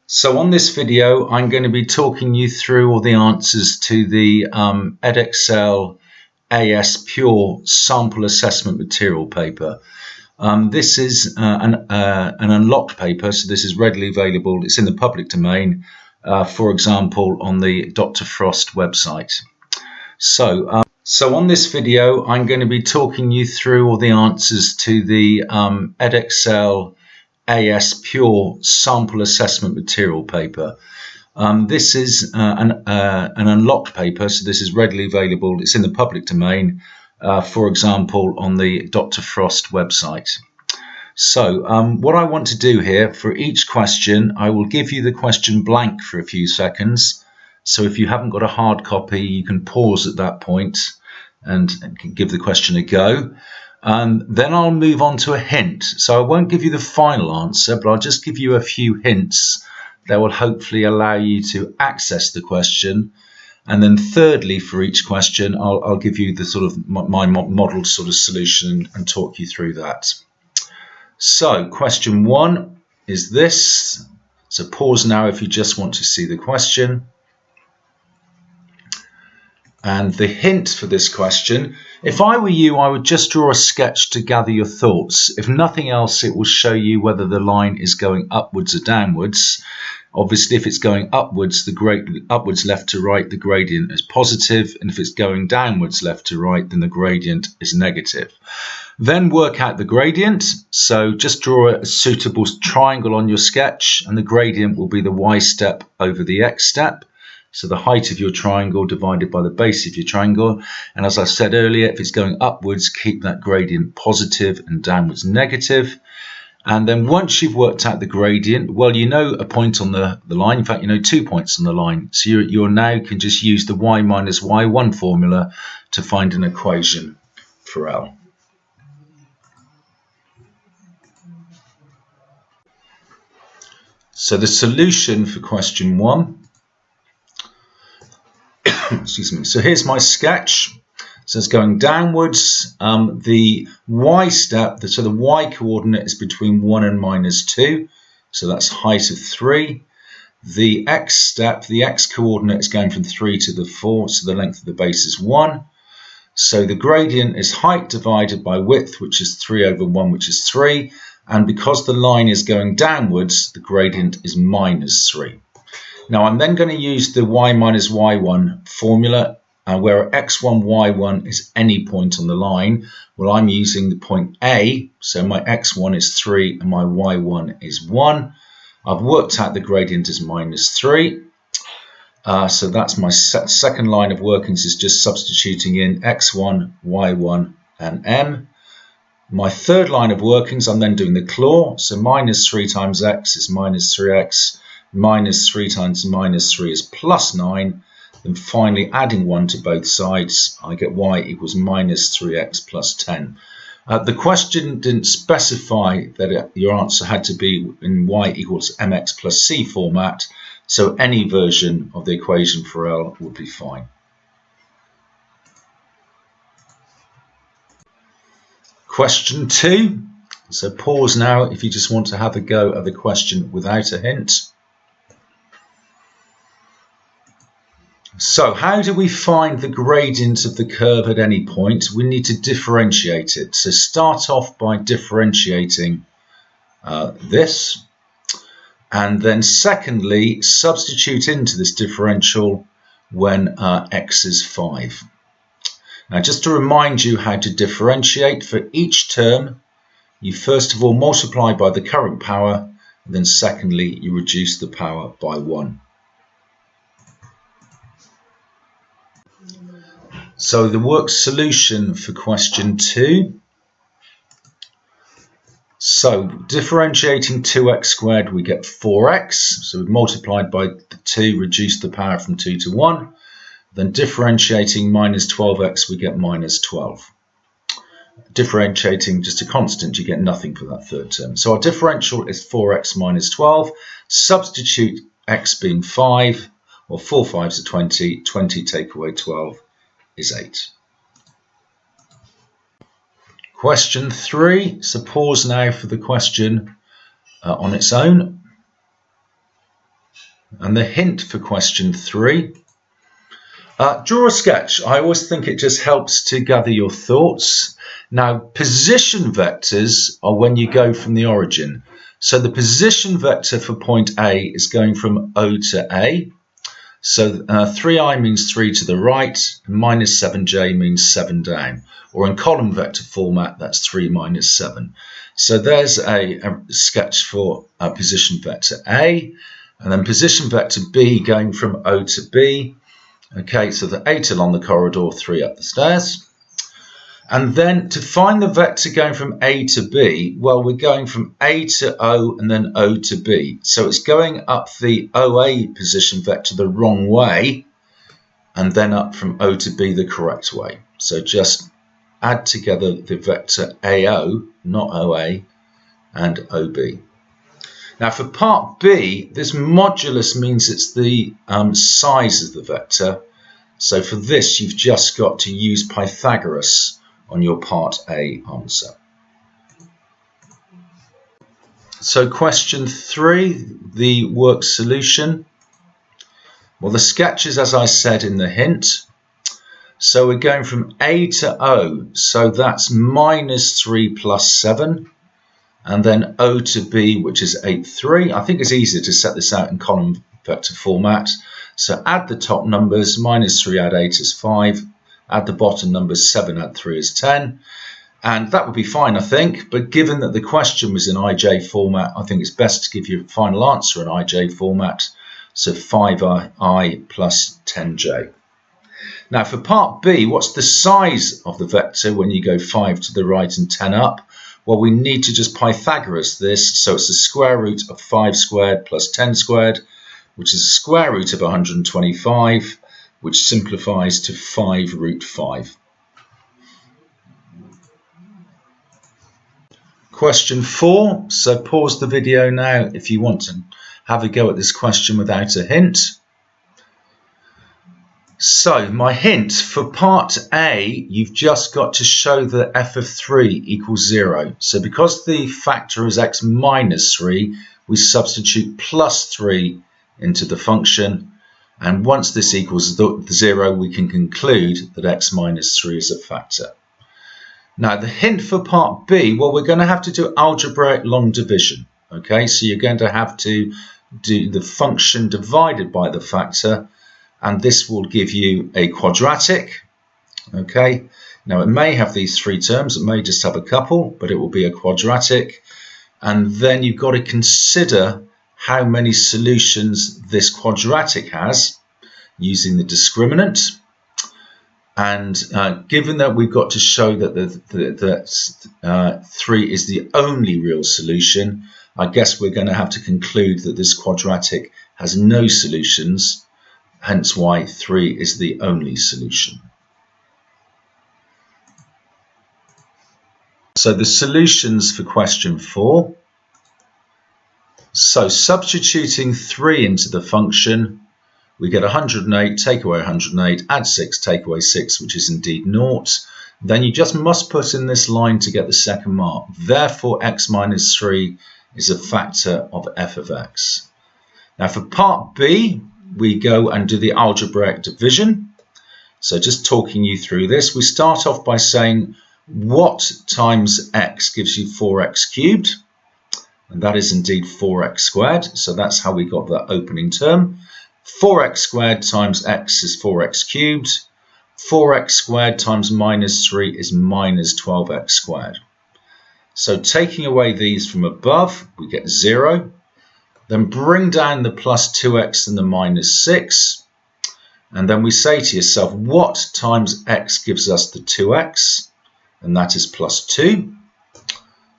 So on this video, I'm going to be talking you through all the answers to the Edexcel AS Pure sample assessment material paper. This is an unlocked paper, so this is readily available. It's in the public domain, for example, on the Dr. Frost website. So on this video, I'm going to be talking you through all the answers to the Edexcel AS Pure sample assessment material paper. This is an unlocked paper, so this is readily available. It's in the public domain, for example, on the Dr. Frost website. So what I want to do here, for each question, I will give you the question blank for a few seconds. So if you haven't got a hard copy, you can pause at that point and give the question a go. Then I'll move on to a hint. So I won't give you the final answer, but I'll just give you a few hints that will hopefully allow you to access the question. And then thirdly, for each question, I'll give you the sort of my model sort of solution and talk you through that. So question one is this. So pause now if you just want to see the question. And the hint for this question, if I were you, I would just draw a sketch to gather your thoughts. If nothing else, it will show you whether the line is going upwards or downwards. Obviously, if it's going upwards, upwards left to right, the gradient is positive. And if it's going downwards left to right, then the gradient is negative. Then work out the gradient. So just draw a suitable triangle on your sketch, and the gradient will be the y step over the x step. So the height of your triangle divided by the base of your triangle. And as I said earlier, if it's going upwards, keep that gradient positive and downwards negative. And then once you've worked out the gradient, well, you know a point on the line. In fact, you know 2 points on the line. So you now can just use the y minus y1 formula to find an equation for L. So the solution for question one. Excuse me. So here's my sketch. So it's going downwards. The y step, so the y coordinate is between 1 and -2. So that's height of 3. The x step, the x coordinate is going from 3 to the 4. So the length of the base is 1. So the gradient is height divided by width, which is 3 over 1, which is 3. And because the line is going downwards, the gradient is -3. Now I'm then going to use the y minus y1 formula, where x1, y1 is any point on the line. Well, I'm using the point A, so my x1 is 3 and my y1 is 1. I've worked out the gradient is -3. So that's my second line of workings, is just substituting in x1, y1 and m. My third line of workings, I'm then doing the claw. So -3 times x is -3x. -3 times -3 is +9. And finally, adding 1 to both sides, I get y equals -3x plus 10. The question didn't specify that your answer had to be in y equals mx plus c format, so any version of the equation for L would be fine. Question two. So pause now if you just want to have a go at the question without a hint. So how do we find the gradient of the curve at any point? We need to differentiate it. So start off by differentiating this. And then secondly, substitute into this differential when x is 5. Now just to remind you how to differentiate, for each term, you first of all multiply by the current power, and then secondly, you reduce the power by 1. So the work solution for question 2. So differentiating 2x squared, we get 4x. So we've multiplied by 2, reduced the power from 2 to 1. Then differentiating -12x, we get -12. Differentiating just a constant, you get nothing for that third term. So our differential is 4x minus 12. Substitute x being 5, or 4 5s are 20. 20 take away 12 is 8. Question 3. So pause now for the question on its own. And the hint for question 3, draw a sketch. I always think it just helps to gather your thoughts. Now, position vectors are when you go from the origin. So the position vector for point A is going from O to A. So 3i means 3 to the right, and minus 7j means 7 down. Or in column vector format, that's 3 minus 7. So there's a sketch for position vector A. And then position vector B going from O to B. Okay, so the 8 along the corridor, 3 up the stairs. And then to find the vector going from A to B, well, we're going from A to O and then O to B. So it's going up the OA position vector the wrong way and then up from O to B the correct way. So just add together the vector AO, not OA, and OB. Now for part B, this modulus means it's the size of the vector. So for this, you've just got to use Pythagoras on your part A answer. So question 3, the work solution. Well, the sketch is as I said in the hint. So we're going from A to O, so that's minus 3 plus 7. And then O to B, which is 8, 3. I think it's easier to set this out in column vector format. So add the top numbers, minus 3 add 8 is 5. Add the bottom numbers, 7 add 3 is 10. And that would be fine, I think. But given that the question was in IJ format, I think it's best to give you a final answer in IJ format. So 5i plus 10j. Now for part B, what's the size of the vector when you go 5 to the right and 10 up? Well, we need to just Pythagoras this. So it's the square root of 5 squared plus 10 squared, which is the square root of 125. Which simplifies to 5 root 5. Question 4. So pause the video now if you want to have a go at this question without a hint. So my hint for part A, you've just got to show that f of 3 equals 0. So because the factor is x minus 3, we substitute plus 3 into the function. And once this equals 0, we can conclude that x minus 3 is a factor. Now, the hint for part B, well, we're going to have to do algebraic long division. Okay, so you're going to have to do the function divided by the factor, and this will give you a quadratic. Okay, now it may have these 3 terms, it may just have a couple, but it will be a quadratic. And then you've got to consider how many solutions this quadratic has using the discriminant. And given that we've got to show that 3 is the only real solution, I guess we're going to have to conclude that this quadratic has no solutions, hence why 3 is the only solution. So the solutions for question 4. So substituting 3 into the function, we get 108, take away 108, add 6, take away 6, which is indeed 0. Then you just must put in this line to get the second mark. Therefore, x minus 3 is a factor of f of x. Now for part B, we go and do the algebraic division. So just talking you through this, we start off by saying what times x gives you 4x cubed. And that is indeed 4x squared. So that's how we got that opening term. 4x squared times x is 4x cubed. 4x squared times minus 3 is minus 12x squared. So taking away these from above, we get 0. Then bring down the plus 2x and the minus 6. And then we say to yourself, what times x gives us the 2x? And that is plus 2.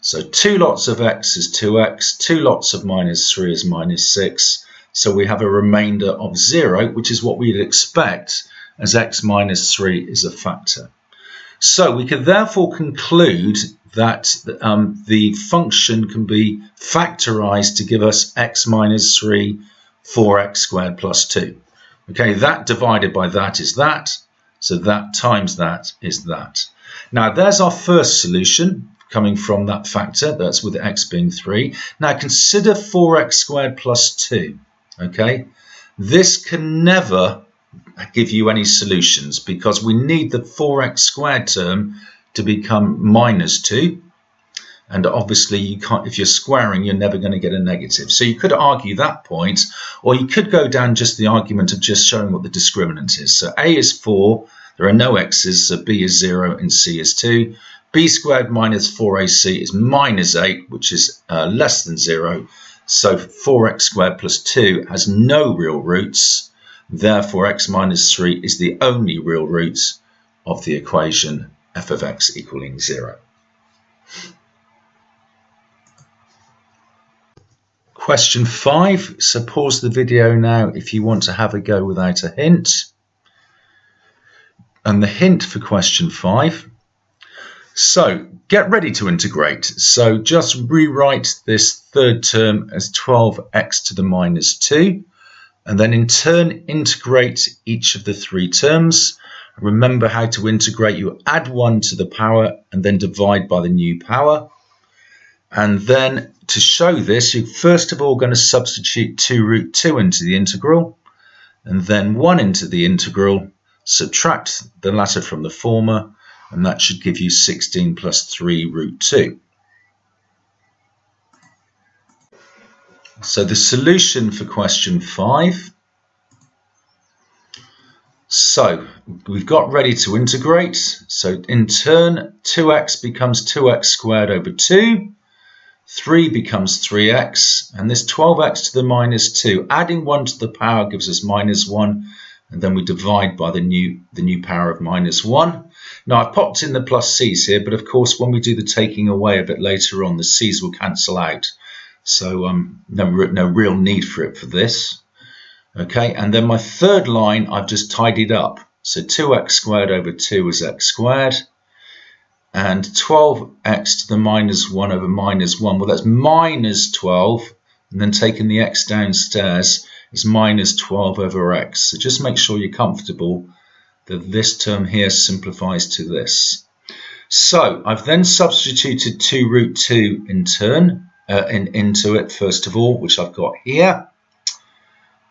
So 2 lots of x is 2x, 2 lots of minus 3 is minus 6. So we have a remainder of 0, which is what we'd expect as x minus 3 is a factor. So we could therefore conclude that the function can be factorized to give us x minus 3, 4x squared plus 2. Okay, that divided by that is that. So that times that is that. Now there's our first solution, coming from that factor, that's with x being 3. Now consider 4x squared plus 2. Okay, this can never give you any solutions because we need the 4x squared term to become minus 2. And obviously, you can't, if you're squaring, you're never going to get a negative. So you could argue that point, or you could go down just the argument of just showing what the discriminant is. So A is 4, there are no x's, so B is 0 and C is 2. B squared minus 4ac is minus 8, which is less than 0. So 4x squared plus 2 has no real roots. Therefore, x minus 3 is the only real root of the equation f of x equaling 0. Question 5, so pause the video now if you want to have a go without a hint. And the hint for question 5, so get ready to integrate. So just rewrite this third term as 12x to the minus 2, and then in turn integrate each of the 3 terms. Remember how to integrate. You add 1 to the power and then divide by the new power. And then to show this, you're first of all going to substitute 2 root 2 into the integral, and then 1 into the integral, subtract the latter from the former, and that should give you 16 plus 3 root 2. So the solution for question 5. So we've got ready to integrate. So in turn, 2x becomes 2x squared over 2. 3 becomes 3x, and this 12x to the minus 2, adding 1 to the power gives us minus 1, and then we divide by the new power of minus 1. Now I've popped in the plus c's here, but of course when we do the taking away a bit later on, the c's will cancel out. So no real need for it for this. Okay, and then my third line I've just tidied up. So 2x squared over 2 is x squared. And 12x to the minus 1 over minus 1, well, that's minus 12, and then taking the x downstairs is minus 12 over x. So just make sure you're comfortable that this term here simplifies to this. So I've then substituted 2 root 2 in turn into it, first of all, which I've got here.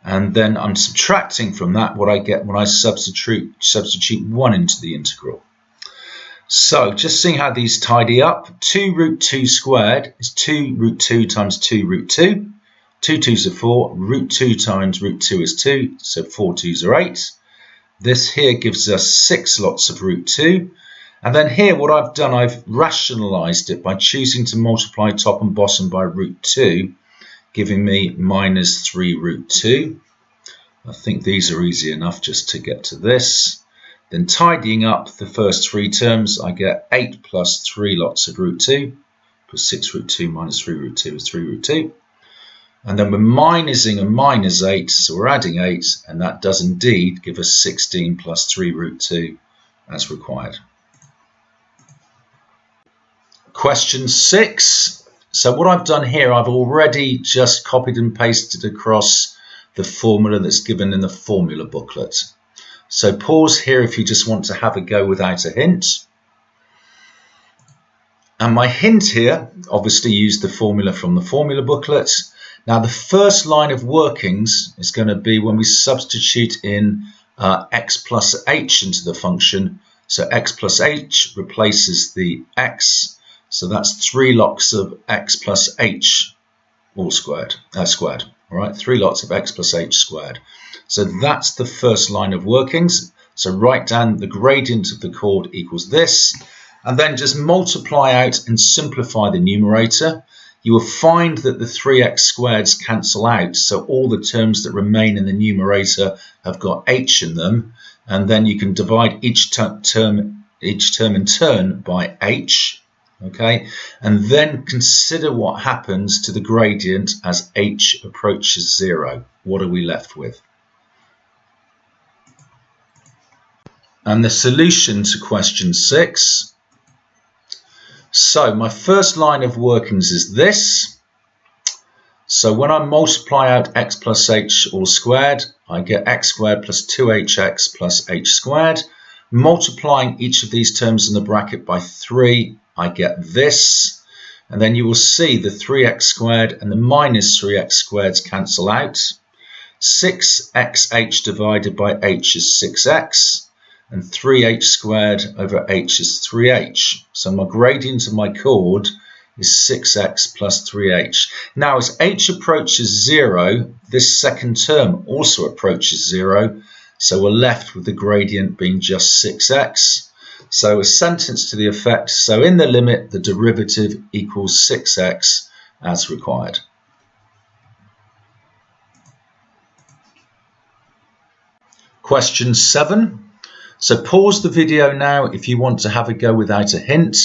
And then I'm subtracting from that what I get when I substitute 1 into the integral. So just seeing how these tidy up, 2 root 2 squared is 2 root 2 times 2 root 2. 2 2's are 4, root 2 times root 2 is 2, so 4 2's are 8. This here gives us 6 lots of root 2. And then here what I've done, I've rationalised it by choosing to multiply top and bottom by root 2, giving me minus 3 root 2. I think these are easy enough just to get to this. Then tidying up the first 3 terms, I get 8 plus 3 lots of root 2, plus 6 root 2 minus 3 root 2 is 3 root 2. And then we're minusing a minus 8, so we're adding 8, and that does indeed give us 16 plus 3 root 2 as required. Question 6. So what I've done here, I've already just copied and pasted across the formula that's given in the formula booklet. So pause here if you just want to have a go without a hint. And my hint here, obviously use the formula from the formula booklet. Now the first line of workings is going to be when we substitute in x plus h into the function. So x plus h replaces the x. So that's 3 lots of x plus h all squared. All right, 3 lots of x plus h squared. So that's the first line of workings. So write down the gradient of the chord equals this, and then just multiply out and simplify the numerator. You will find that the 3x squareds cancel out, so all the terms that remain in the numerator have got h in them, and then you can divide each term in turn by h. Okay, and then consider what happens to the gradient as h approaches 0. What are we left with? And the solution to question 6. So my first line of workings is this. So when I multiply out x plus h all squared, I get x squared plus 2hx plus h squared. Multiplying each of these terms in the bracket by 3, I get this. And then you will see the 3x squared and the minus 3x squareds cancel out. 6xh divided by h is 6x, and 3h squared over h is 3h. So my gradient of my chord is 6x plus 3h. Now as h approaches 0, this second term also approaches 0, so we're left with the gradient being just 6x. So a sentence to the effect, so in the limit the derivative equals 6x as required. Question 7. So pause the video now if you want to have a go without a hint.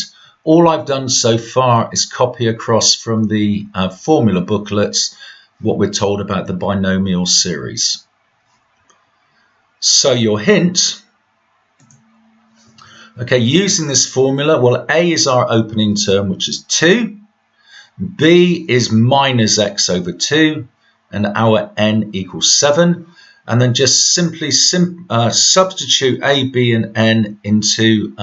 All I've done so far is copy across from the formula booklets what we're told about the binomial series. So your hint, okay, using this formula, well, A is our opening term, which is 2. B is minus x over 2, and our n equals 7. And then just simply substitute A, B, and n into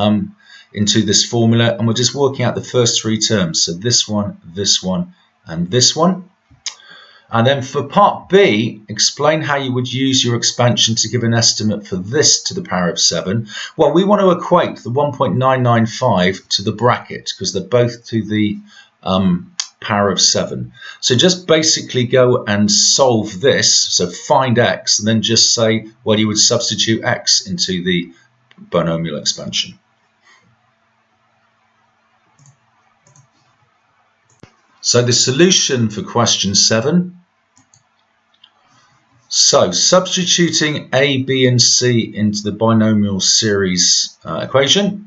this formula, and we're just working out the first 3 terms. So this one, and this one. And then for part B, explain how you would use your expansion to give an estimate for this to the power of 7. Well, we want to equate the 1.995 to the bracket because they're both to the power of 7. So just basically go and solve this. So find x and then just say, well, you would substitute x into the binomial expansion. So the solution for question 7. So substituting a, b, and c into the binomial series equation,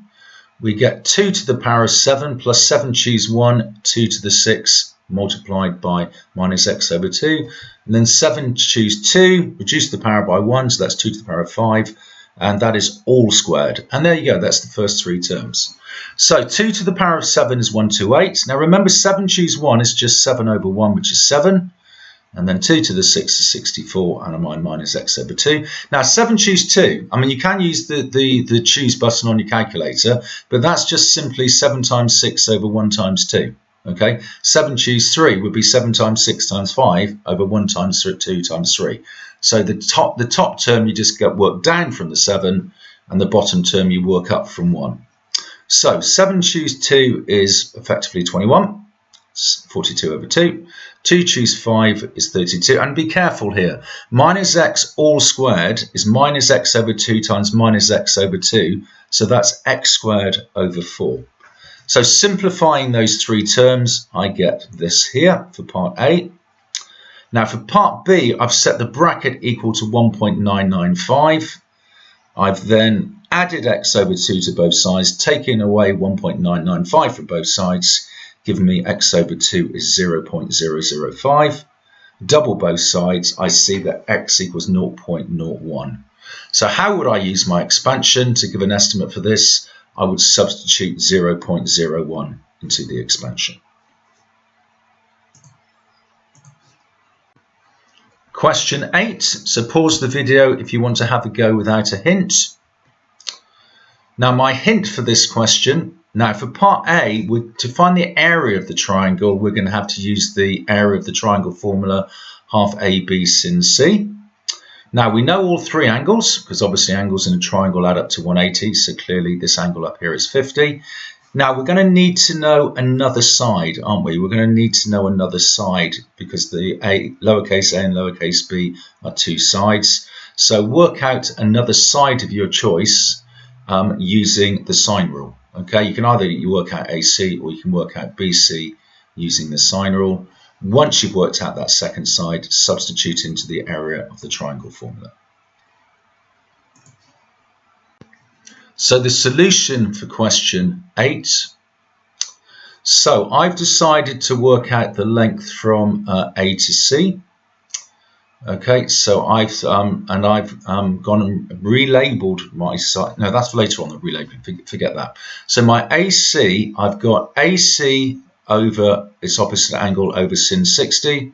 we get 2 to the power of 7 plus 7 choose 1, 2 to the 6 multiplied by minus x over 2. And then 7 choose 2, reduce the power by 1, so that's 2 to the power of 5. And that is all squared. And there you go, that's the first 3 terms. So 2 to the power of 7 is 128. Now remember, 7 choose 1 is just 7 over 1, which is 7. And then 2 to the 6 is 64, and I'm minus x over 2. Now 7 choose 2. I mean, you can use the choose button on your calculator, but that's just simply 7 times 6 over 1 times 2. Okay, 7 choose 3 would be 7 times 6 times 5 over 1 times 2 times 3. So the top term you just get worked down from the 7, and the bottom term you work up from 1. So 7 choose 2 is effectively 21. 42 over 2. 2 choose 5 is 32. And be careful here. Minus x all squared is minus x over 2 times minus x over 2. So that's x squared over 4. So simplifying those 3 terms, I get this here for part A. Now for part B, I've set the bracket equal to 1.995. I've then added x over 2 to both sides, taking away 1.995 from both sides, giving me x over 2 is 0.005. Double both sides, I see that x equals 0.01. So how would I use my expansion to give an estimate for this? I would substitute 0.01 into the expansion. Question 8. So pause the video if you want to have a go without a hint. Now my hint for this question, now for part A, to find the area of the triangle, we're going to have to use the area of the triangle formula, half AB sin C. Now we know all 3 angles, because obviously angles in a triangle add up to 180, so clearly this angle up here is 50. Now we're going to need to know another side, aren't we? We're going to need to know another side, because the lowercase a and lowercase b are 2 sides. So work out another side of your choice using the sine rule. Okay, you can either work out AC or you can work out BC using the sine rule. Once you've worked out that second side, substitute into the area of the triangle formula. So the solution for question 8. So I've decided to work out the length from A to C. Okay, so I've gone and relabeled my side. No, that's later on, the relabeling. Forget that. So my AC, I've got AC over its opposite angle over sin 60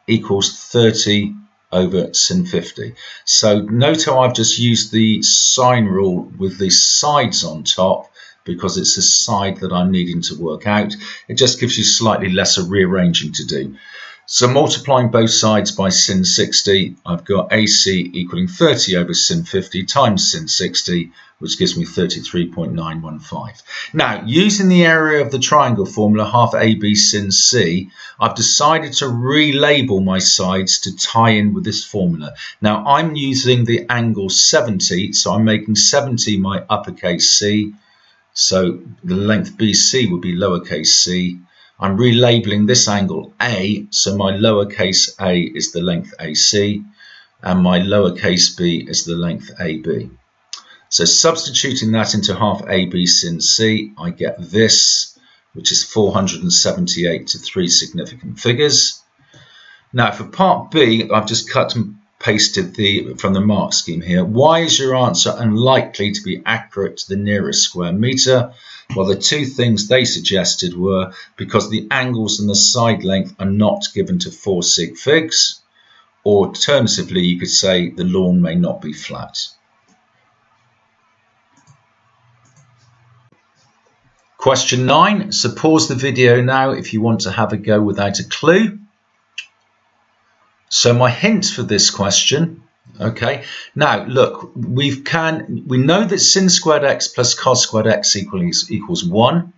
equals 30 over sin 50. So note how I've just used the sine rule with the sides on top, because it's the side that I'm needing to work out. It just gives you slightly lesser rearranging to do. So multiplying both sides by sin 60, I've got AC equaling 30 over sin 50 times sin 60, which gives me 33.915. Now, using the area of the triangle formula, half AB sin C, I've decided to relabel my sides to tie in with this formula. Now, I'm using the angle 70, so I'm making 70 my uppercase C. So the length BC would be lowercase c. I'm relabeling this angle A, so my lowercase a is the length AC, and my lowercase b is the length AB. So substituting that into half AB sin C, I get this, which is 478 to 3 significant figures. Now for part B, I've just cut and pasted from the mark scheme here. Why is your answer unlikely to be accurate to the nearest square meter? Well, the two things they suggested were because the angles and the side length are not given to 4 sig figs, or alternatively you could say the lawn may not be flat. Question 9, so pause the video now if you want to have a go without a clue. So my hint for this question, okay, now look, we know that sin squared x plus cos squared x equals 1.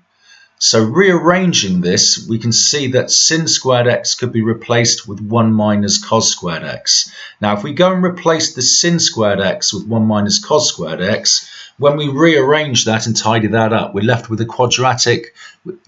So rearranging this, we can see that sin squared x could be replaced with 1 minus cos squared x. Now if we go and replace the sin squared x with 1 minus cos squared x, when we rearrange that and tidy that up, we're left with a quadratic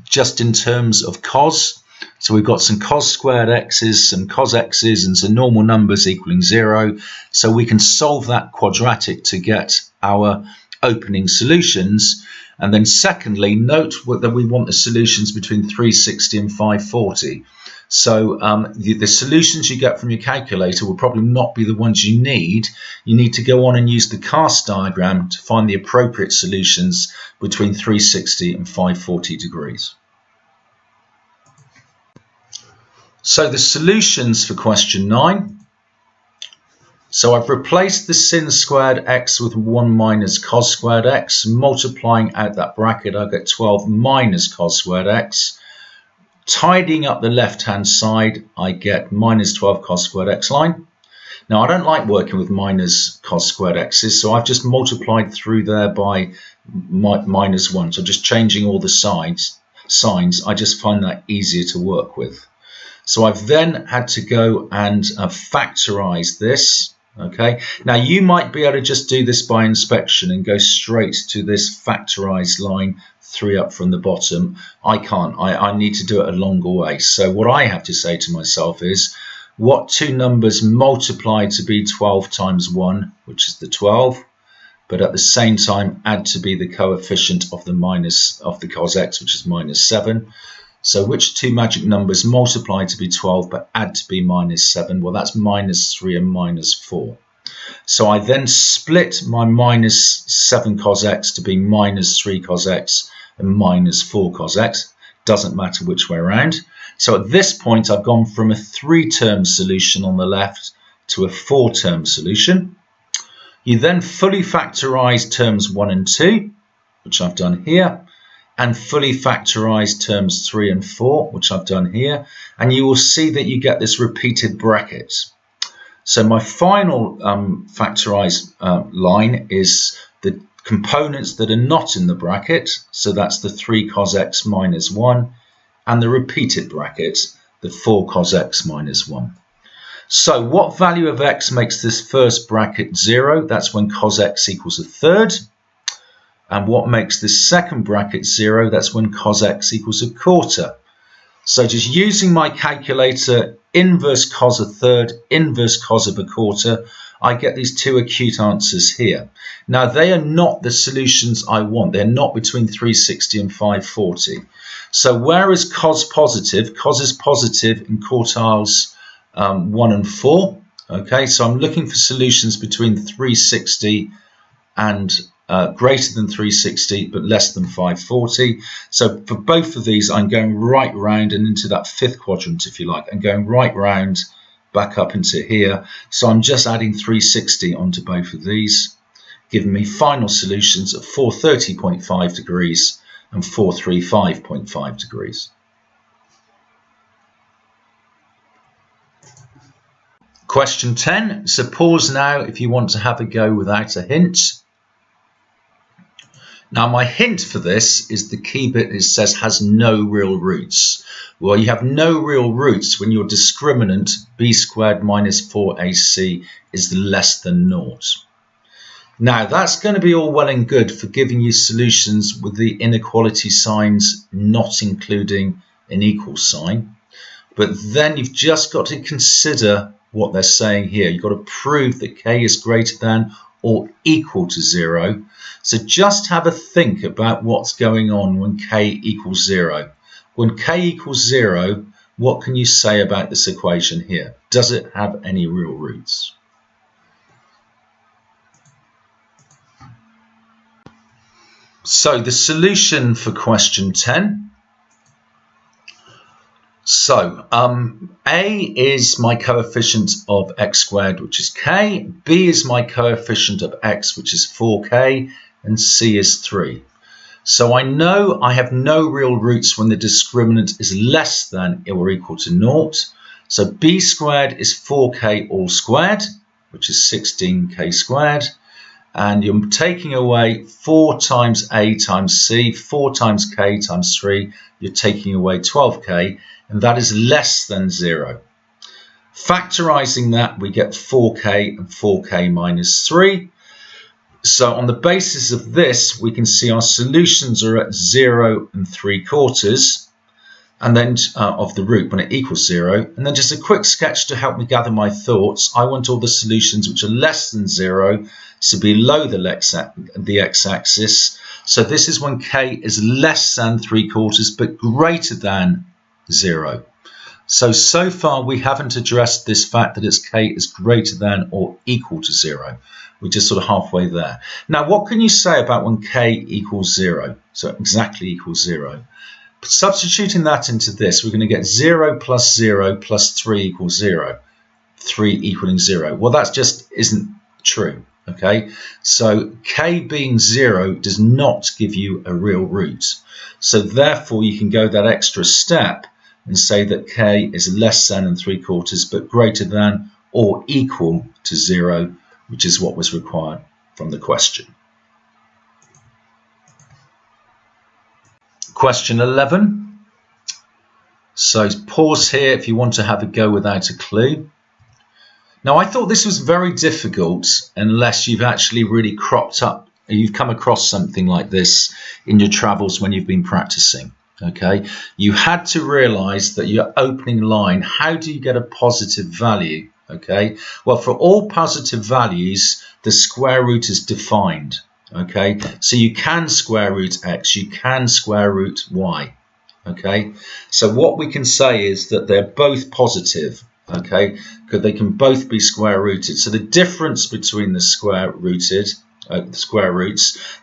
just in terms of cos. So we've got some cos squared x's, some cos x's, and some normal numbers equaling 0. So we can solve that quadratic to get our opening solutions. And then secondly, note that we want the solutions between 360 and 540. So the solutions you get from your calculator will probably not be the ones you need. You need to go on and use the cast diagram to find the appropriate solutions between 360 and 540 degrees. So the solutions for question 9. So I've replaced the sin squared x with 1 minus cos squared x. Multiplying out that bracket, I get 12 minus cos squared x. Tidying up the left-hand side, I get minus 12 cos squared x line. Now, I don't like working with minus cos squared x's, so I've just multiplied through there by minus 1. So just changing all the signs, I just find that easier to work with. So I've then had to go and factorize this. Okay. Now you might be able to just do this by inspection and go straight to this factorized line 3 up from the bottom. I can't. I need to do it a longer way. So what I have to say to myself is, what two numbers multiply to be 12 times 1, which is the 12, but at the same time add to be the coefficient of the minus of the cos x, which is minus 7. So which two magic numbers multiply to be 12 but add to be minus 7? Well, that's minus 3 and minus 4. So I then split my minus 7 cos x to be minus 3 cos x and minus 4 cos x. Doesn't matter which way around. So at this point, I've gone from a 3-term solution on the left to a 4-term solution. You then fully factorize terms 1 and 2, which I've done here, and fully factorize terms 3 and 4, which I've done here, and you will see that you get this repeated bracket. So my final factorized line is the components that are not in the bracket, so that's the 3 cos x minus 1, and the repeated bracket, the 4 cos x minus 1. So what value of x makes this first bracket 0? That's when cos x equals a third. And what makes this second bracket 0? That's when cos x equals a quarter. So just using my calculator, inverse cos a third, inverse cos of a quarter, I get these two acute answers here. Now they are not the solutions I want. They're not between 360 and 540. So where is cos positive? Cos is positive in quartiles 1 and 4. Okay, so I'm looking for solutions between 360 and greater than 360 but less than 540. So for both of these, I'm going right round and into that 5th quadrant, if you like. I'm going right round back up into here. So I'm just adding 360 onto both of these, giving me final solutions of 430.5 degrees and 435.5 degrees. Question 10. So pause now if you want to have a go without a hint. Now my hint for this is the key bit that says has no real roots. Well, you have no real roots when your discriminant b squared minus 4ac is less than 0. Now that's going to be all well and good for giving you solutions with the inequality signs not including an equal sign. But then you've just got to consider what they're saying here. You've got to prove that k is greater than or equal to 0. So just have a think about what's going on when k equals 0. When k equals 0, what can you say about this equation here? Does it have any real roots? So the solution for question 10. So a is my coefficient of x squared, which is k. B is my coefficient of x, which is 4k. And c is 3. So I know I have no real roots when the discriminant is less than or equal to 0. So b squared is 4k all squared, which is 16k squared. And you're taking away 4 times a times c, 4 times k times 3. You're taking away 12k, and that is less than 0. Factorizing that, we get 4k and 4k minus 3. So on the basis of this, we can see our solutions are at 0 and 3/4, and then of the root when it equals 0. And then just a quick sketch to help me gather my thoughts. I want all the solutions which are less than 0, so below the x-axis. So this is when k is less than 3/4 but greater than 0. So far we haven't addressed this fact that its k is greater than or equal to 0. We're just sort of halfway there. Now, what can you say about when k equals 0? So exactly equals 0. Substituting that into this, we're going to get 0 plus 0 plus 3 equals 0. 3 equaling 0. Well, that just isn't true. Okay, so k being 0 does not give you a real root. So therefore, you can go that extra step and say that k is less than and 3/4 but greater than or equal to 0, which is what was required from the question. Question 11. So pause here if you want to have a go without a clue. Now, I thought this was very difficult unless you've actually really you've come across something like this in your travels when you've been practicing. Okay, you had to realize that your opening line, how do you get a positive value? Okay, well, for all positive values, the square root is defined. Okay, so you can square root x, you can square root y. Okay, so what we can say is that they're both positive. Okay, because they can both be square rooted. So the difference between the square roots,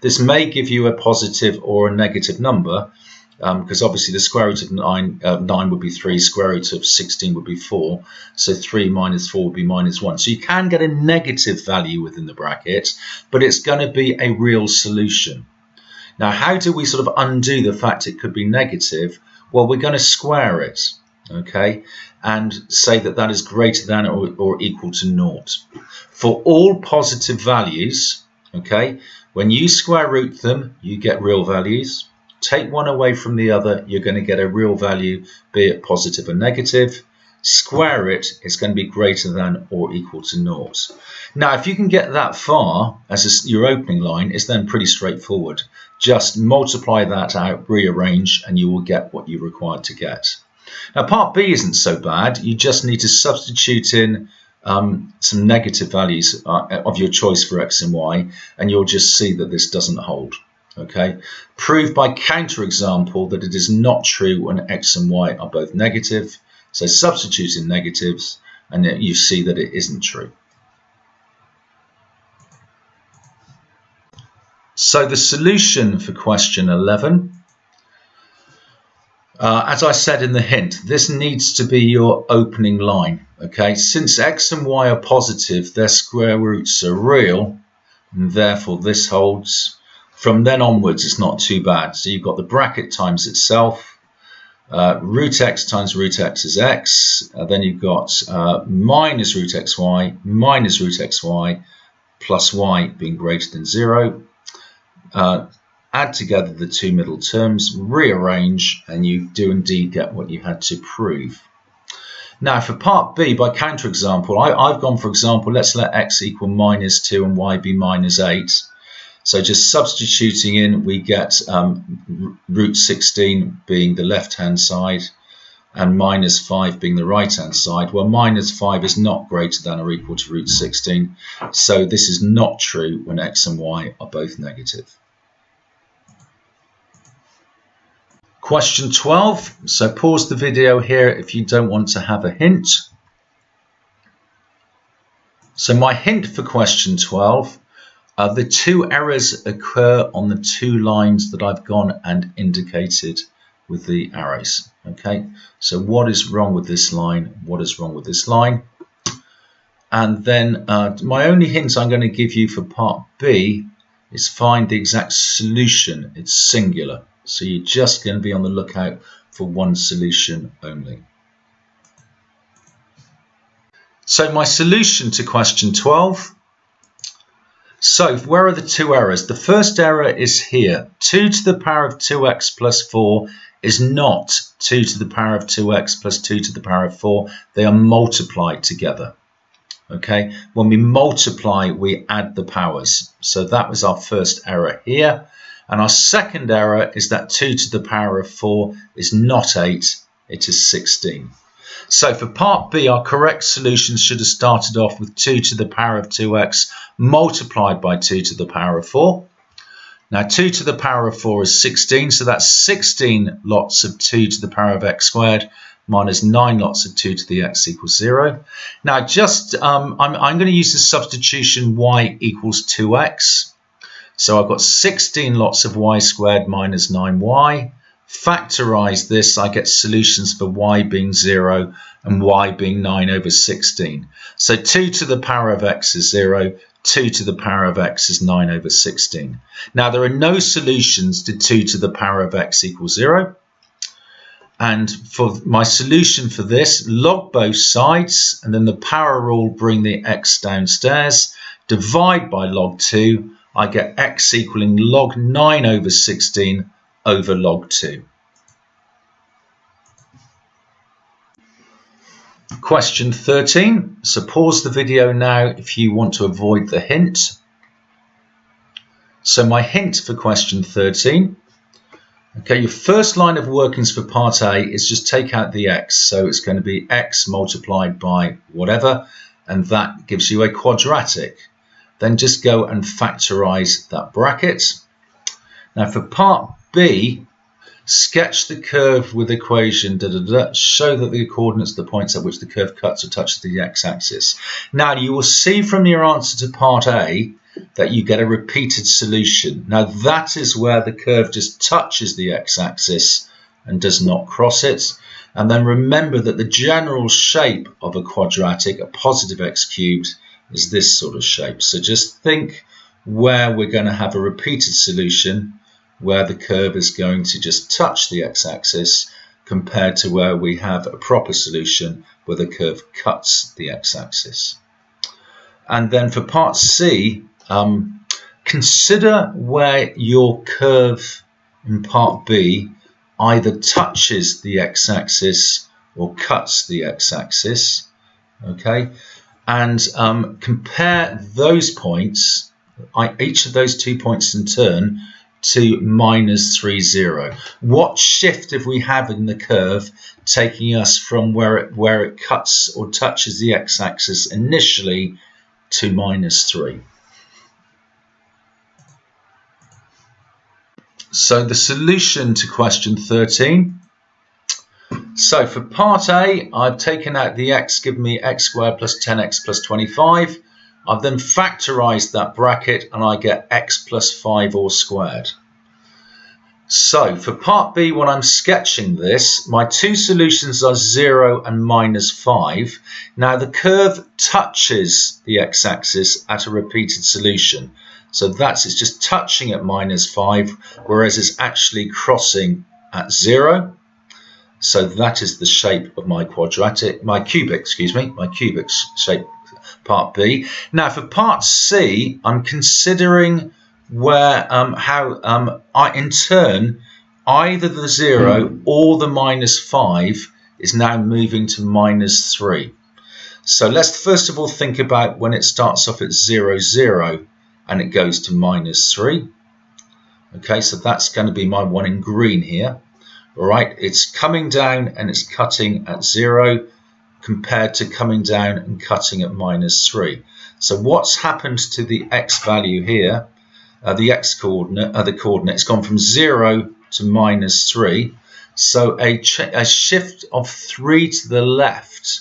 this may give you a positive or a negative number. Because obviously the square root of 9 would be 3, square root of 16 would be 4, so 3 minus 4 would be minus 1. So you can get a negative value within the bracket, but it's going to be a real solution. Now, how do we sort of undo the fact it could be negative? Well, we're going to square it, okay, and say that that is greater than or equal to 0. For all positive values, okay, when you square root them, you get real values. Take one away from the other, you're going to get a real value, be it positive or negative. Square it, it's going to be greater than or equal to 0. Now, if you can get that far as your opening line, it's then pretty straightforward. Just multiply that out, rearrange, and you will get what you require to get. Now, part B isn't so bad. You just need to substitute in some negative values of your choice for x and y, and you'll just see that this doesn't hold. Okay, prove by counterexample that it is not true when x and y are both negative. So substitute in negatives, and you see that it isn't true. So the solution for question 11, as I said in the hint, this needs to be your opening line. Okay, since x and y are positive, their square roots are real, and therefore this holds. From then onwards, it's not too bad. So you've got the bracket times itself. Root x times root x is x. Then you've got minus root xy minus root xy plus y being greater than 0. Add together the two middle terms, rearrange, and you do indeed get what you had to prove. Now for part B, by counterexample, I've gone for example, let's let x equal minus 2 and y be minus 8. So just substituting in, we get root 16 being the left-hand side and minus 5 being the right-hand side. Well, minus 5 is not greater than or equal to root 16. So this is not true when x and y are both negative. Question 12. So pause the video here if you don't want to have a hint. So my hint for question 12. The two errors occur on the two lines that I've gone and indicated with the arrows. Okay, so what is wrong with this line? What is wrong with this line? And then my only hint I'm going to give you for part B is find the exact solution. It's singular. So you're just going to be on the lookout for one solution only. So my solution to question 12. So where are the two errors? The first error is here. 2 to the power of 2x plus 4 is not 2 to the power of 2x plus 2 to the power of 4. They are multiplied together. Okay, when we multiply, we add the powers. So that was our first error here. And our second error is that 2 to the power of 4 is not 8, it is 16. So for part B, our correct solution should have started off with 2 to the power of 2x multiplied by 2 to the power of 4. Now 2 to the power of 4 is 16, so that's 16 lots of 2 to the power of x squared minus 9 lots of 2 to the x equals 0. Now just, I'm going to use the substitution y equals 2x. So I've got 16 lots of y squared minus 9y. Factorize this, I get solutions for y being 0 and y being 9 over 16. So 2 to the power of x is 0, 2 to the power of x is 9 over 16. Now there are no solutions to 2 to the power of x equals 0. And for my solution for this, log both sides, and then the power rule, bring the x downstairs, divide by log 2, I get x equaling log 9 over 16 over log 2. Question 13. So pause the video now if you want to avoid the hint. So my hint for question 13. Okay, your first line of workings for part A is just take out the x. So it's going to be x multiplied by whatever, and that gives you a quadratic. Then just go and factorize that bracket. Now for part B, sketch the curve with equation, show that the coordinates are the points at which the curve cuts or touches the x-axis. Now you will see from your answer to part A that you get a repeated solution. Now that is where the curve just touches the x-axis and does not cross it. And then remember that the general shape of a quadratic, a positive x cubed, is this sort of shape. So just think where we're going to have a repeated solution where the curve is going to just touch the x-axis compared to where we have a proper solution where the curve cuts the x-axis. And then for part C, consider where your curve in part B either touches the x-axis or cuts the x-axis. Okay, and compare those points, each of those 2 points in turn, to minus 3, 0. What shift have we have in the curve taking us from where it cuts or touches the x-axis initially to minus 3? So the solution to question 13. So for part A, I've taken out the x, given me x squared plus 10x plus 25. I've then factorized that bracket and I get x plus 5 all squared. So for part B, when I'm sketching this, my two solutions are 0 and minus 5. Now the curve touches the x-axis at a repeated solution. So it's just touching at minus 5, whereas it's actually crossing at 0. So that is the shape of my cubic shape, part B. Now for part C, I'm considering where in turn either the 0 or the -5 is now moving to -3. So let's first of all think about when it starts off at 0, 0 and it goes to -3. Okay, so that's going to be my one in green here. All right, it's coming down and it's cutting at 0 compared to coming down and cutting at -3. So what's happened to the x value here? The x coordinate, the coordinate, it's gone from 0 to -3. So a shift of 3 to the left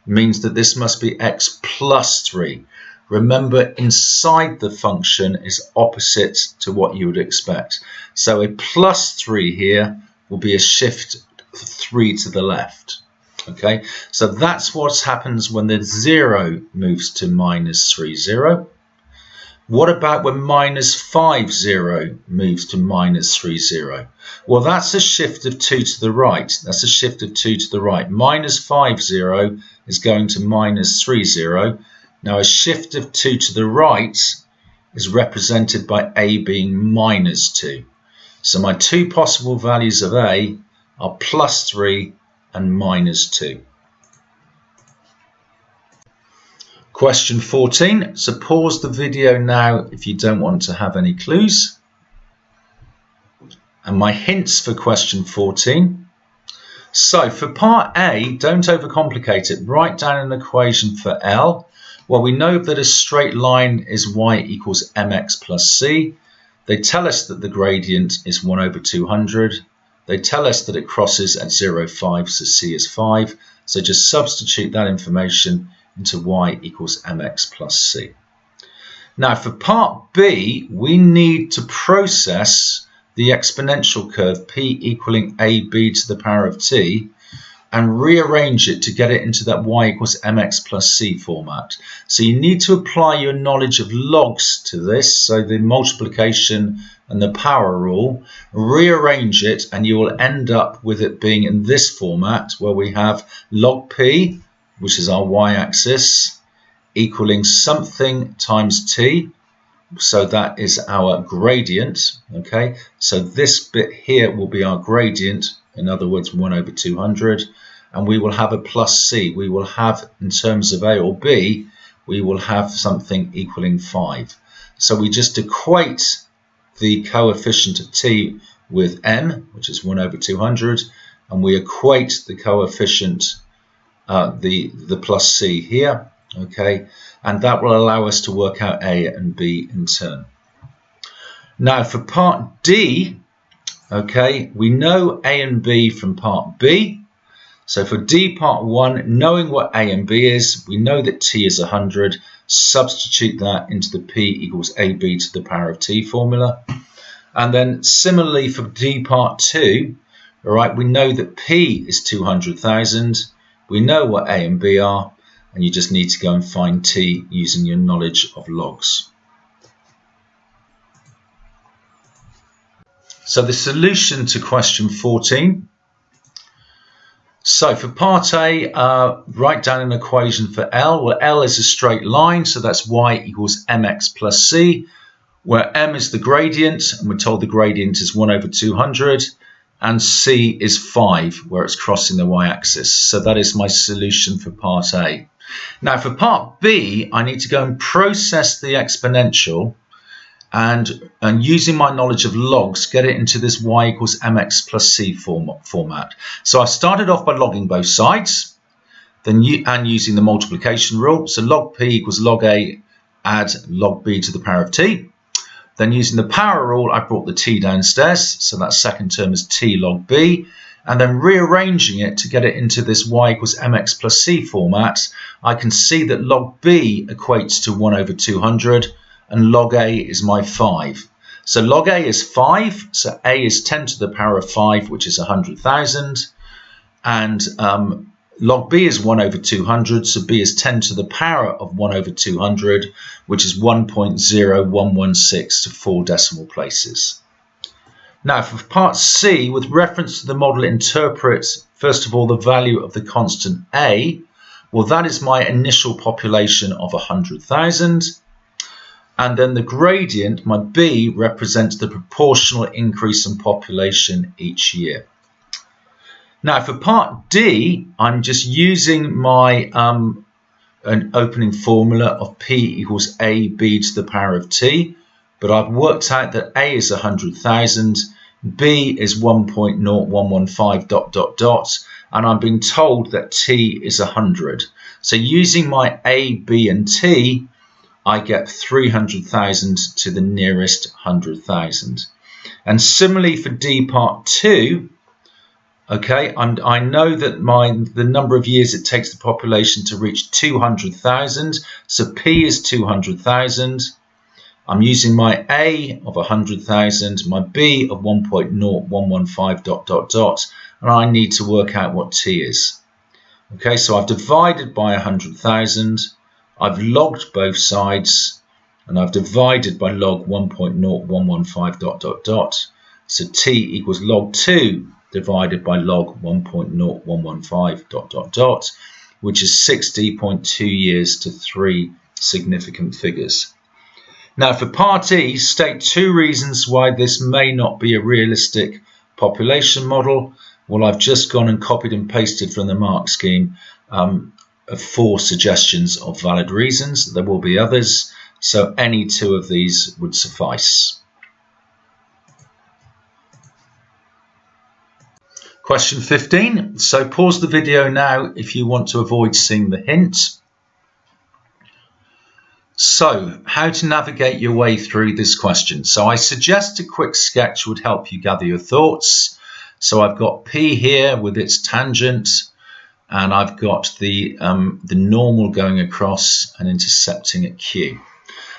means that this must be x plus 3. Remember, inside the function is opposite to what you would expect. So a plus 3 here will be a shift 3 to the left. Okay, so that's what happens when the 0 moves to -3, 0. What about when -5, 0 moves to -3, 0? Well, that's a shift of 2 to the right. That's a shift of 2 to the right. -5, 0 is going to -3, 0. Now, a shift of 2 to the right is represented by A being -2. So my two possible values of A are +3 and -2. Question 14. So pause the video now if you don't want to have any clues. And my hints for question 14. So for part A, don't overcomplicate it. Write down an equation for L. Well, we know that a straight line is y equals mx plus c. They tell us that the gradient is 1/200. They tell us that it crosses at 0, 5, so c is 5. So just substitute that information into y equals mx plus c. Now for part B, we need to process the exponential curve p equaling ab to the power of t and rearrange it to get it into that y equals mx plus c format. So you need to apply your knowledge of logs to this, so the multiplication and the power rule, rearrange it, and you will end up with it being in this format where we have log p, which is our y-axis, equaling something times t. So that is our gradient. Okay, so this bit here will be our gradient, in other words 1/200, and we will have a plus c. We will have, in terms of a or b, we will have something equaling 5. So we just equate the coefficient of t with m, which is 1/200, and we equate the coefficient the plus c here, okay, and that will allow us to work out a and b in turn. Now for part D, okay, we know a and b from part B. So for D part 1, knowing what a and b is, we know that t is 100. Substitute that into the p equals ab to the power of t formula. And then similarly for D part 2, all right, we know that p is 200,000. We know what a and b are, and you just need to go and find t using your knowledge of logs. So the solution to question 14. So for part A, write down an equation for L. Well, L is a straight line, so that's y equals mx plus c, where m is the gradient, and we're told the gradient is 1/200, and c is 5, where it's crossing the y-axis. So that is my solution for part A. Now for part B, I need to go and process the exponential, and using my knowledge of logs, get it into this y equals mx plus c format. So I started off by logging both sides, and using the multiplication rule. So log p equals log a, add log b to the power of t. Then using the power rule, I brought the t downstairs, so that second term is t log b. And then rearranging it to get it into this y equals mx plus c format, I can see that log b equates to 1/200, and log a is my 5. So log a is 5, so a is 10 to the power of 5, which is 100,000. And log b is 1/200, so b is 10 to the power of 1/200, which is 1.0116 to 4 decimal places. Now for part C, with reference to the model interpret first of all, the value of the constant A. Well, that is my initial population of 100,000. And then the gradient, my B, represents the proportional increase in population each year. Now, for part D, I'm just using my an opening formula of P equals AB to the power of T. But I've worked out that A is 100,000, B is 1.0115 ... and I'm being told that T is 100. So using my A, B and T, I get 300,000 to the nearest 100,000. And similarly for D part 2, okay, I know that the number of years it takes the population to reach 200,000. So P is 200,000. I'm using my A of 100,000, my B of 1.0115 ... and I need to work out what T is. Okay, so I've divided by 100,000, I've logged both sides, and I've divided by log 1.0115 ... So T equals log 2 divided by log 1.0115 ... which is 60.2 years to 3 significant figures. Now for part E, state 2 reasons why this may not be a realistic population model. Well, I've just gone and copied and pasted from the mark scheme 4 suggestions of valid reasons. There will be others, so any 2 of these would suffice. Question 15. So pause the video now if you want to avoid seeing the hint. So, how to navigate your way through this question. So I suggest a quick sketch would help you gather your thoughts. So I've got P here with its tangent, and I've got the normal going across and intercepting at Q.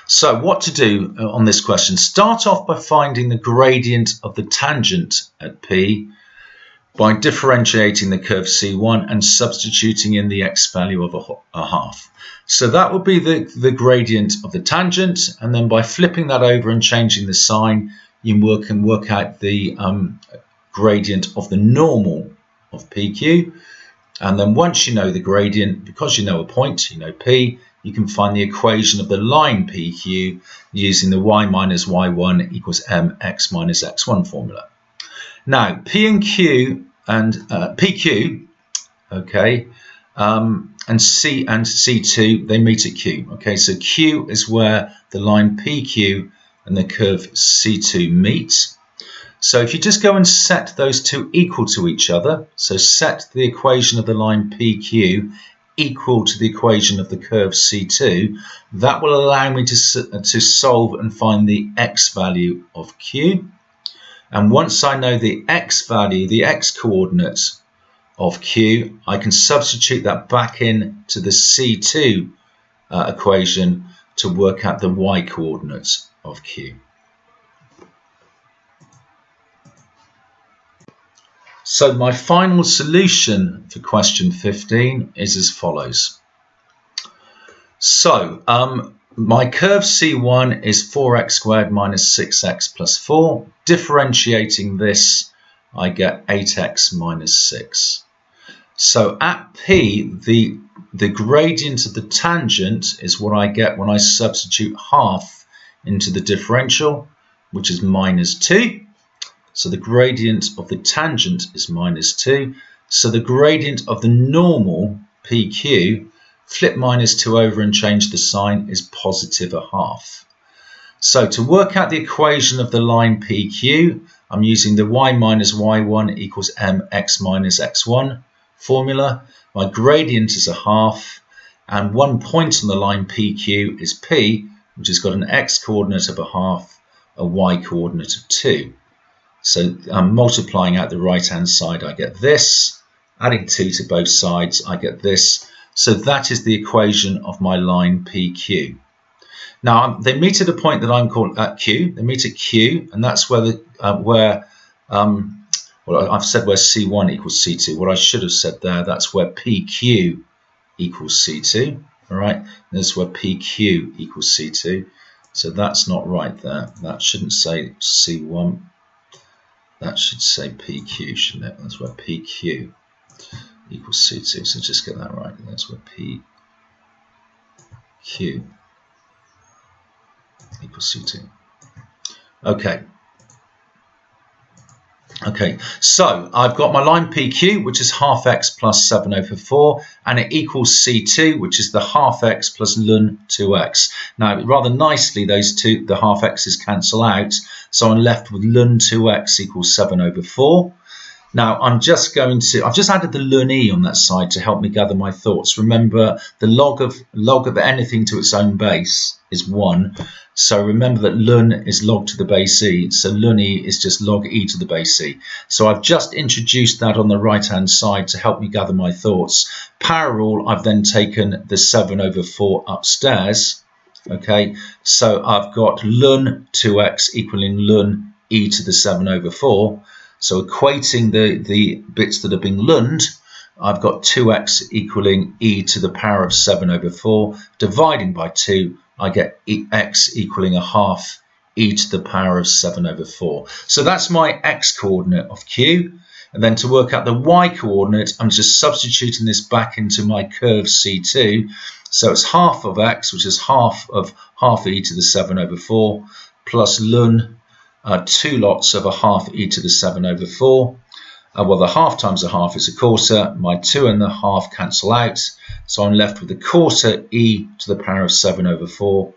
So what to do on this question? Start off by finding the gradient of the tangent at P by differentiating the curve C1 and substituting in the x value of a half. So that would be the gradient of the tangent, and then by flipping that over and changing the sign, you can work out the gradient of the normal of PQ. And then once you know the gradient, because you know a point, you know P, you can find the equation of the line PQ using the y minus y1 equals mx minus x1 formula. Now, P and Q and PQ, okay, and C and C2, they meet at Q. Okay, so Q is where the line PQ and the curve C2 meet. So if you just go and set those two equal to each other, so set the equation of the line PQ equal to the equation of the curve C2, that will allow me to solve and find the x value of Q. And once I know the x value, the x coordinate of Q, I can substitute that back in to the C2 equation to work out the y coordinate of Q. So my final solution for question 15 is as follows. So my curve C1 is 4x squared minus 6x plus 4. Differentiating this, I get 8x minus 6. So at P, the gradient of the tangent is what I get when I substitute half into the differential, which is minus 2. So the gradient of the tangent is minus 2. So the gradient of the normal, PQ, flip minus 2 over and change the sign, is positive a half. So to work out the equation of the line PQ, I'm using the y minus y1 equals mx minus x1 formula. My gradient is a half, and one point on the line PQ is P, which has got an x coordinate of a half, a y coordinate of 2. So I'm multiplying out the right hand side, I get this. Adding 2 to both sides, I get this. So that is the equation of my line PQ. Now they meet at a point that I'm calling at Q. They meet at Q, and that's where well, I've said where C1 equals C2. What I should have said there, that's where PQ equals C2. All right, this is where PQ equals C2. So that's not right there. That shouldn't say C1. That should say PQ, shouldn't it? That's where PQ equals C2. So just get that right. That's where PQ equals C2. Okay. Okay, so I've got my line PQ, which is half x plus 7 over 4, and it equals C2, which is the half x plus ln 2x. Now, rather nicely, the half x's cancel out, so I'm left with ln 2x equals 7 over 4. Now, I've just added the ln e on that side to help me gather my thoughts. Remember, the log of anything to its own base is 1. So remember that ln is log to the base e. So ln e is just log e to the base e. So I've just introduced that on the right-hand side to help me gather my thoughts. Power rule, I've then taken the 7 over 4 upstairs. Okay, so I've got ln 2x equaling ln e to the 7 over 4. So equating the bits that are being ln'd, I've got 2x equaling e to the power of 7 over 4. Dividing by 2, I get x equaling a half e to the power of 7 over 4. So that's my x coordinate of q. And then to work out the y coordinate, I'm just substituting this back into my curve C2. So it's half of x, which is half of half e to the 7 over 4, plus ln 2 lots of a half e to the 7 over 4. Well, the half times a half is a quarter. My 2 and the half cancel out. So I'm left with the quarter e to the power of 7 over 4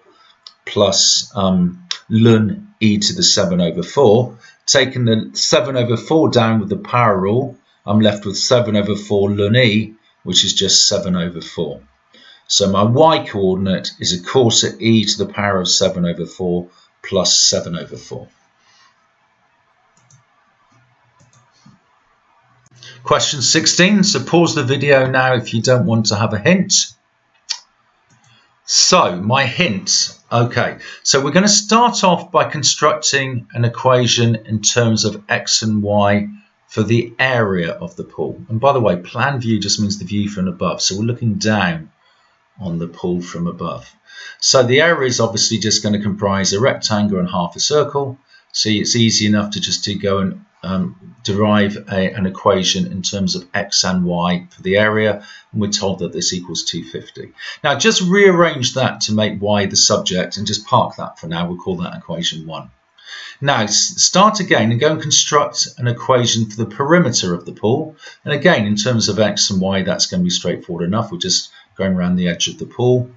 plus ln e to the 7 over 4. Taking the 7 over 4 down with the power rule, I'm left with 7 over 4 ln e, which is just 7 over 4. So my y coordinate is a quarter e to the power of 7 over 4 plus 7 over 4. Question 16, so pause the video now if you don't want to have a hint. So my hint, okay, so we're going to start off by constructing an equation in terms of x and y for the area of the pool. And by the way, plan view just means the view from above, so we're looking down on the pool from above. So the area is obviously just going to comprise a rectangle and half a circle. See, it's easy enough to just go and derive an equation in terms of x and y for the area, and we're told that this equals 250. Now just rearrange that to make y the subject and just park that for now. We'll call that equation 1. Now start again and go and construct an equation for the perimeter of the pool, and again in terms of x and y that's going to be straightforward enough. We're just going around the edge of the pool.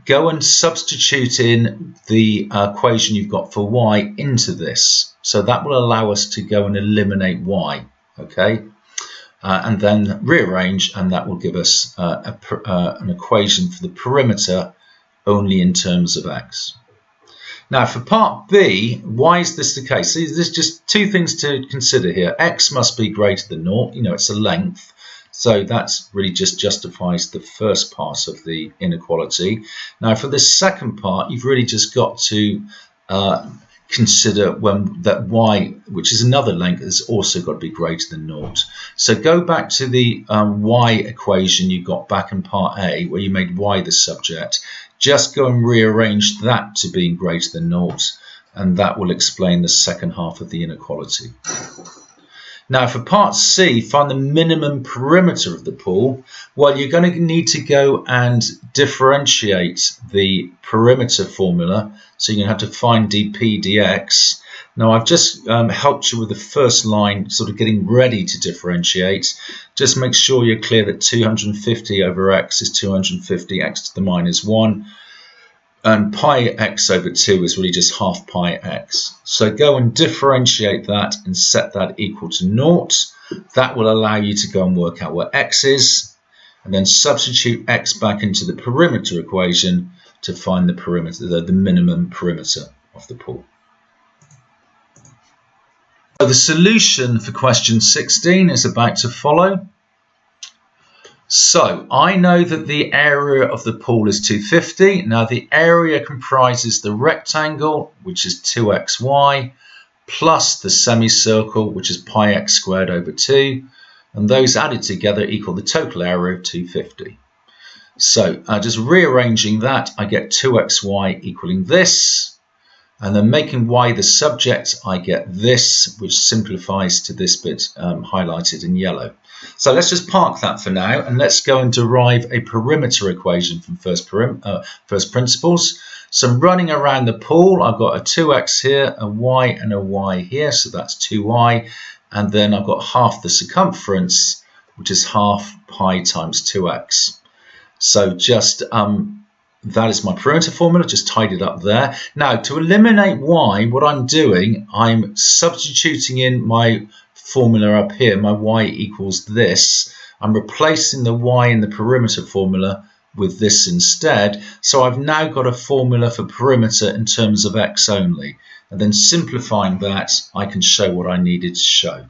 Go and substitute in the equation you've got for y into this. So that will allow us to go and eliminate y, okay? And then rearrange, and that will give us an equation for the perimeter only in terms of x. Now for part B, why is this the case? So there's just two things to consider here. X must be greater than 0, it's a length. So that's really just justifies the first part of the inequality. Now for the second part, you've really just got to consider that y, which is another length, has also got to be greater than 0. So go back to the y equation you got back in part A, where you made y the subject. Just go and rearrange that to being greater than 0, and that will explain the second half of the inequality. Now for part C, find the minimum perimeter of the pool. Well, you're going to need to go and differentiate the perimeter formula. So you're going to have to find dp dx. Now I've just helped you with the first line, sort of getting ready to differentiate. Just make sure you're clear that 250 over x is 250 x to the minus 1. And pi x over 2 is really just half pi x. So go and differentiate that and set that equal to 0. That will allow you to go and work out what x is, and then substitute x back into the perimeter equation to find the perimeter, the minimum perimeter of the pool. So the solution for question 16 is about to follow. So I know that the area of the pool is 250. Now the area comprises the rectangle, which is 2xy, plus the semicircle, which is pi x squared over 2. And those added together equal the total area of 250. So just rearranging that, I get 2xy equaling this. And then making y the subject, I get this, which simplifies to this bit highlighted in yellow. So let's just park that for now, and let's go and derive a perimeter equation from first principles. So I'm running around the pool. I've got a 2x here, a y and a y here, so that's 2y. And then I've got half the circumference, which is half pi times 2x. So just that is my perimeter formula, just tied it up there. Now, to eliminate y, what I'm doing, I'm substituting in my formula up here, my y equals this. I'm replacing the y in the perimeter formula with this instead. So I've now got a formula for perimeter in terms of x only. And then simplifying that, I can show what I needed to show.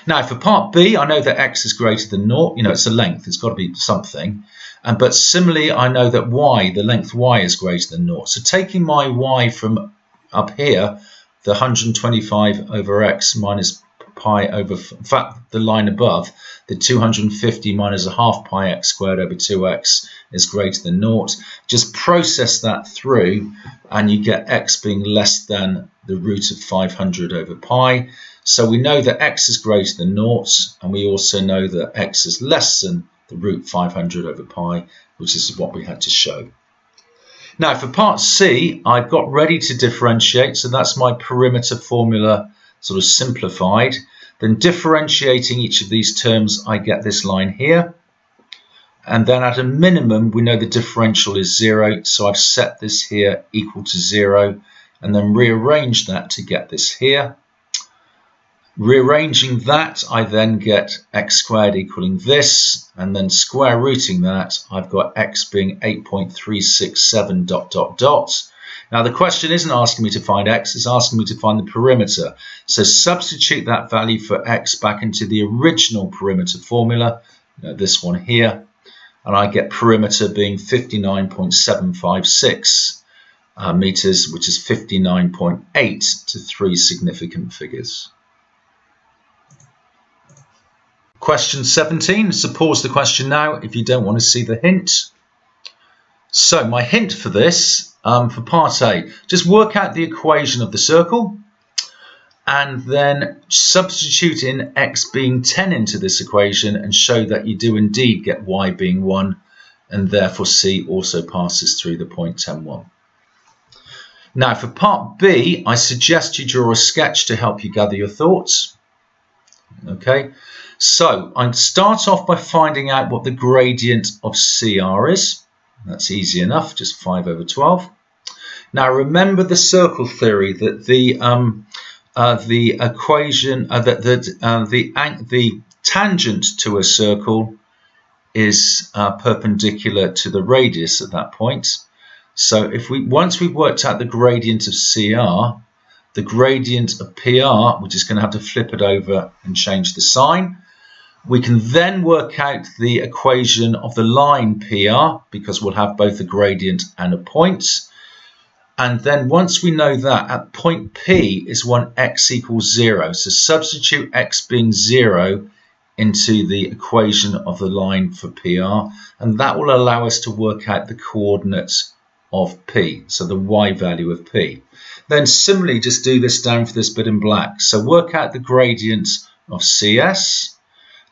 Now, for part B, I know that x is greater than 0. You know, it's a length. It's got to be something. But similarly, I know that y, the length y, is greater than 0. So taking my y from up here, the 125 over x minus pi over, in fact, the line above, the 250 minus a half pi x squared over 2x is greater than 0. Just process that through, and you get x being less than the root of 500 over pi. So we know that x is greater than 0, and we also know that x is less than the root 500 over pi, which is what we had to show. Now for part C, I've got ready to differentiate, so that's my perimeter formula sort of simplified. Then differentiating each of these terms, I get this line here. And then at a minimum, we know the differential is 0, so I've set this here equal to 0, and then rearrange that to get this here. Rearranging that, I then get x squared equaling this, and then square rooting that, I've got x being 8.367 dot dot dot. Now the question isn't asking me to find x, it's asking me to find the perimeter. So substitute that value for x back into the original perimeter formula, this one here, and I get perimeter being 59.756 meters, which is 59.8 to 3 significant figures. Question 17, so pause the question now if you don't want to see the hint. So my hint for this, for part A, just work out the equation of the circle and then substitute in x being 10 into this equation and show that you do indeed get y being 1, and therefore C also passes through the point 10, 1. Now for part B, I suggest you draw a sketch to help you gather your thoughts. Okay. So I'd start off by finding out what the gradient of CR is. That's easy enough, just 5 over 12. Now remember the circle theory that the equation the tangent to a circle is perpendicular to the radius at that point. So if once we've worked out the gradient of CR, the gradient of PR, we're just going to have to flip it over and change the sign. We can then work out the equation of the line PR, because we'll have both a gradient and a point. And then once we know that, at point P is when x equals 0. So substitute x being 0 into the equation of the line for PR, and that will allow us to work out the coordinates of P, so the y value of P. Then similarly, just do this down for this bit in black. So work out the gradient of CS.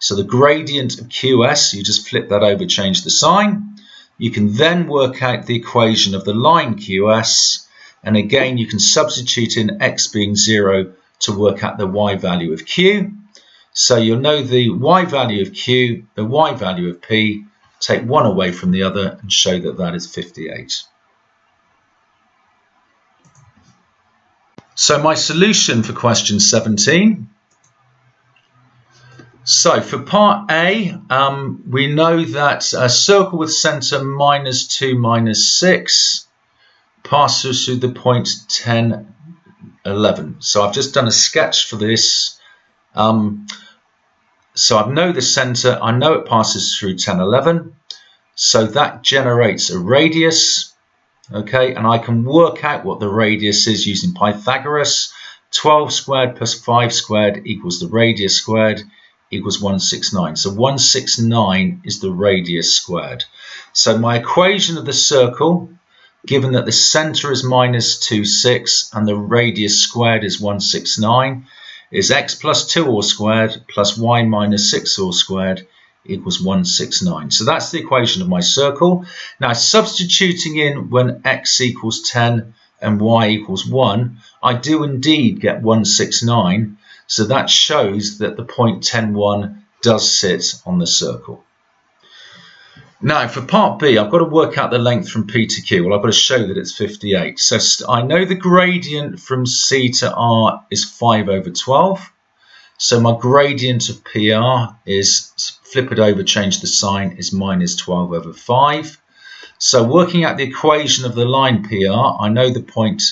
So the gradient of QS, you just flip that over, change the sign. You can then work out the equation of the line QS. And again, you can substitute in x being 0 to work out the y value of Q. So you'll know the y value of Q, the y value of P, take one away from the other and show that that is 58. So my solution for question 17. So for part A, we know that a circle with centre -2, -6 passes through the point 10, 11. So I've just done a sketch for this. So I know the centre, I know it passes through 10, 11. So that generates a radius. Okay, and I can work out what the radius is using Pythagoras. 12 squared plus 5 squared equals the radius squared equals 169. So 169 is the radius squared. So my equation of the circle given that the centre is minus 2, 6 and the radius squared is 169, is x plus 2 all squared plus y minus 6 all squared equals 169. So that's the equation of my circle. Now substituting in when x equals 10 and y equals 1, I do indeed get 169. So that shows that the point 10, 1 does sit on the circle. Now for part B, I've got to work out the length from P to Q. Well, I've got to show that it's 58. So I know the gradient from C to R is 5 over 12. So my gradient of PR is, flip it over, change the sign, is minus 12 over 5. So working out the equation of the line PR, I know the point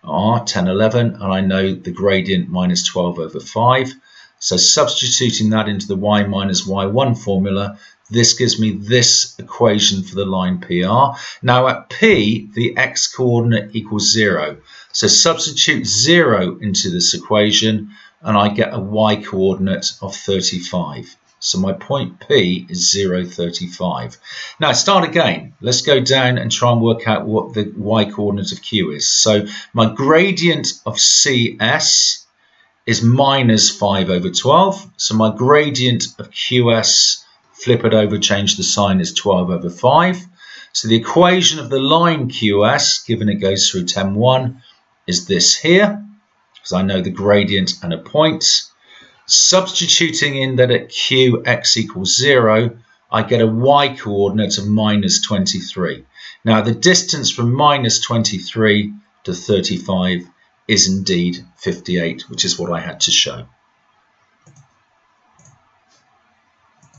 R, 10, 11, and I know the gradient minus 12 over 5. So substituting that into the y minus y1 formula, this gives me this equation for the line PR. Now at P, the x coordinate equals 0. So substitute 0 into this equation and I get a y coordinate of 35. So my point P is 0, 35. Now start again. Let's go down and try and work out what the y coordinate of Q is. So my gradient of CS is minus 5 over 12. So my gradient of QS, flip it over, change the sign, is 12 over 5. So the equation of the line QS, given it goes through 10, 1, is this here, because I know the gradient and a point. Substituting in that at Q x equals 0, I get a y coordinate of minus 23. Now the distance from minus 23 to 35 is indeed 58, which is what I had to show.